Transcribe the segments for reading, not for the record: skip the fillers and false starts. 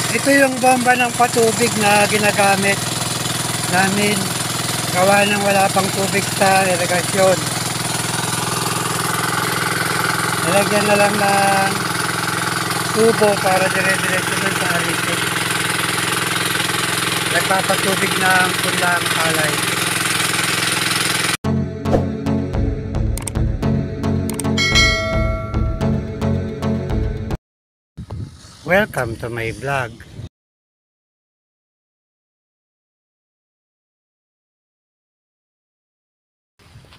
Ito yung bomba ng patubig na ginagamit namin gawa ng wala pang tubig sa irigasyon. Nilagyan na lang ng tubo para dire-diretso dun sa arisik. Nagpapatubig ng punlang palay. Welcome to my vlog.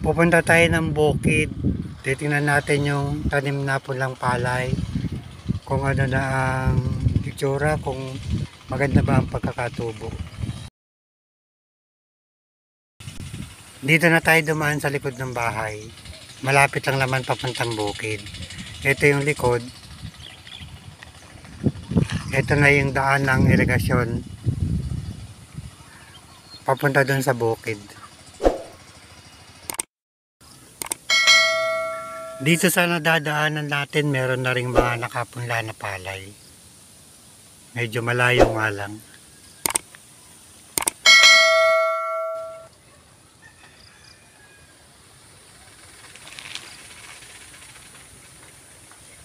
Pupunta tayo ng bukid. Titingnan natin yung tanim na punlang palay. Kung ano na ang itsura, kung maganda ba ang pagkakatubo. Dito na tayo dumaan sa likod ng bahay. Malapit lang naman papuntang bukid. Ito yung likod. Ito na yung daan ng irigasyon. Papunta dun sa bukid. Dito sa nadadaanan natin, meron na ring mga nakapunla na palay. Medyo malayo nga lang.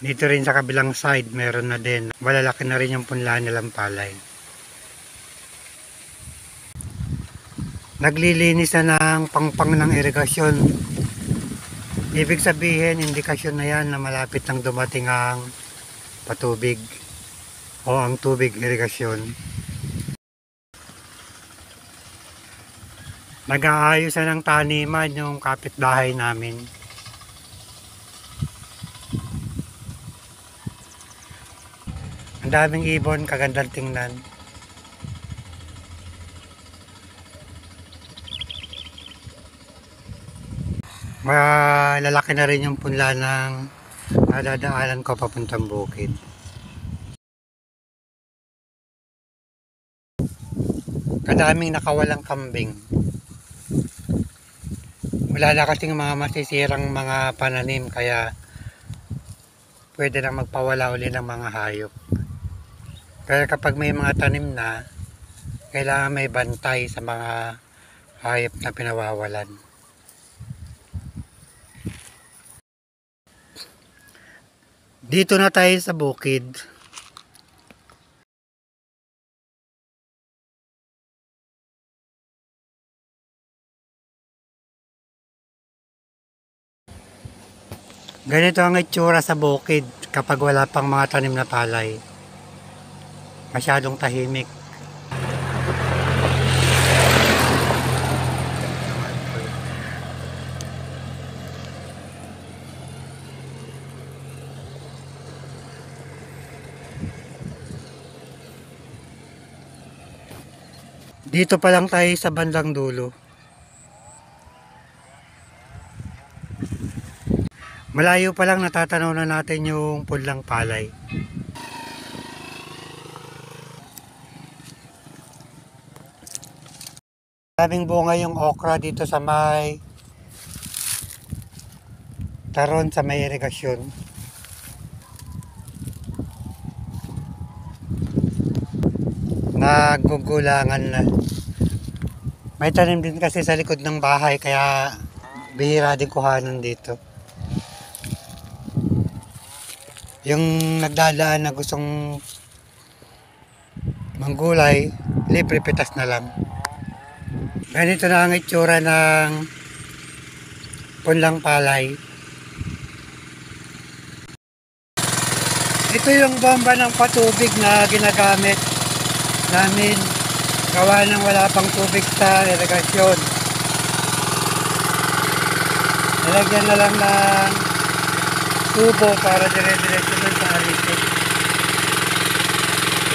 Dito rin sa kabilang side, meron na din. Malalaki na rin yung punla nilang palay. Naglilinis na ng pangpang ng irigasyon. Ibig sabihin, indikasyon na yan na malapit nang dumating ang patubig o ang tubig irigasyon. Nag-aayos na ng taniman yung kapitbahay namin. Ang daming ibon, kagandang tingnan. Malalaki na rin yung punla ng nadadaanan ko papuntang bukid. Kadaming nakawalang kambing. Wala na kasing mga masisirang mga pananim, kaya pwede na magpawala uli ng mga hayop. Pero kapag may mga tanim na, kailangan may bantay sa mga hayop na pinawawalan. Dito na tayo sa bukid. Ganito ang itsura sa bukid kapag wala pang mga tanim na palay. Masyadong tahimik. Dito pa lang tayo sa bandang dulo. Malayo pa lang natatanaw na natin yung punlang palay. Daming bunga yung okra dito sa may taron sa may irigasyon. Nagugulangan na. May tanim din kasi sa likod ng bahay, kaya bihira din kuhanan dito. Yung nagdadaan na gustong manggulay, libre pitas na lang. Ganito na ang itsura ng punlang palay. Ito yung bomba ng patubig na ginagamit namin gawa ng wala pang tubig sa irigasyon. Nilagyan na lang ng tubo para dire-diretso dun sa arisik.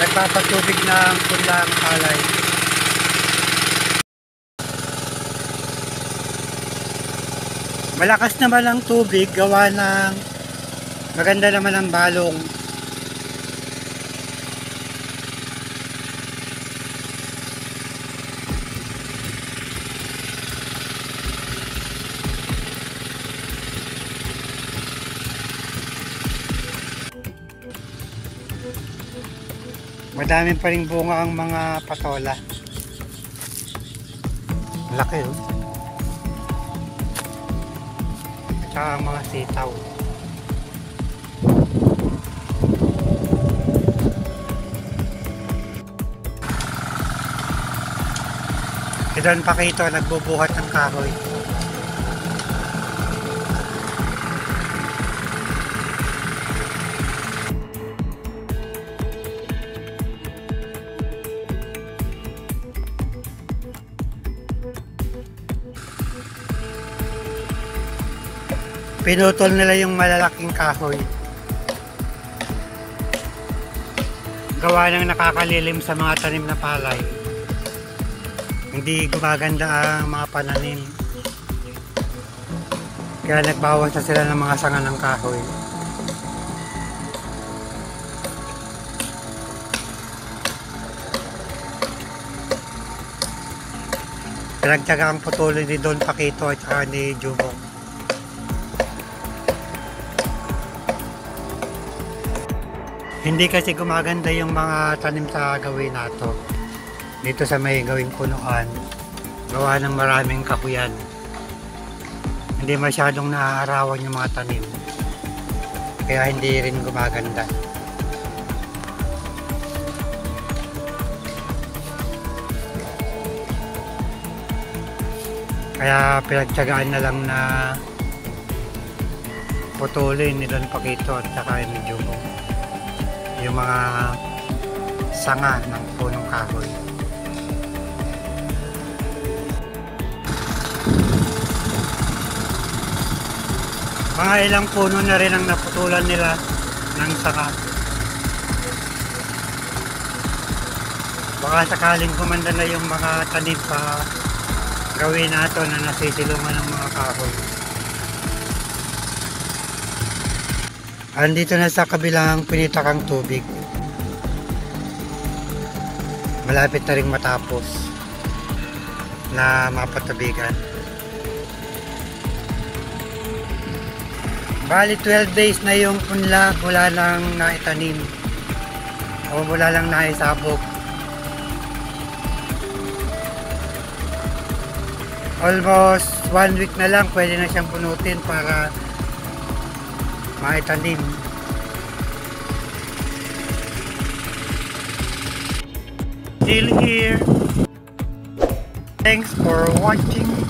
Nagpapatubig ng punlang palay. Malakas naman ang tubig gawa ng maganda naman ang balong. Madami pa rin bunga ang mga patola. Laki oh. At saka ang mga sitaw. Si Don Paquito nagbubuhat ng kahoy. Pinutol nila yung malalaking kahoy. Gawa ng nakakalilim sa mga tanim na palay. Hindi gumaganda ang mga pananim. Kaya nagbawas na sila ng mga sanga ng kahoy. Pinagtyaga ang putulin ni Don Paquito at saka ni Jubong. Hindi kasi gumaganda yung mga tanim sa gawin nato. Dito sa may gawing punuan, gawa ng maraming kakuyan. Hindi masyadong naaarawan yung mga tanim. Kaya hindi rin gumaganda. Kaya pinagtyagaan na lang na putulin ni Don Paquito at saka ni Jubong yung mga sanga ng punong kahoy. Mga ilang puno na rin ang naputulan nila ng sanga. Baka sakaling gumanda na yung mga tanim sa gawin nato na nasisilungan ng mga kahoy. Andito na sa kabilang pinitakang tubig. Malapit na rin matapos na mapatubigan. Bali 12 days na yung punla mula lang naitanim o mula lang naisabog. Almost 1 week na lang pwede na siyang punutin para maitanim. Still here. Thanks for watching.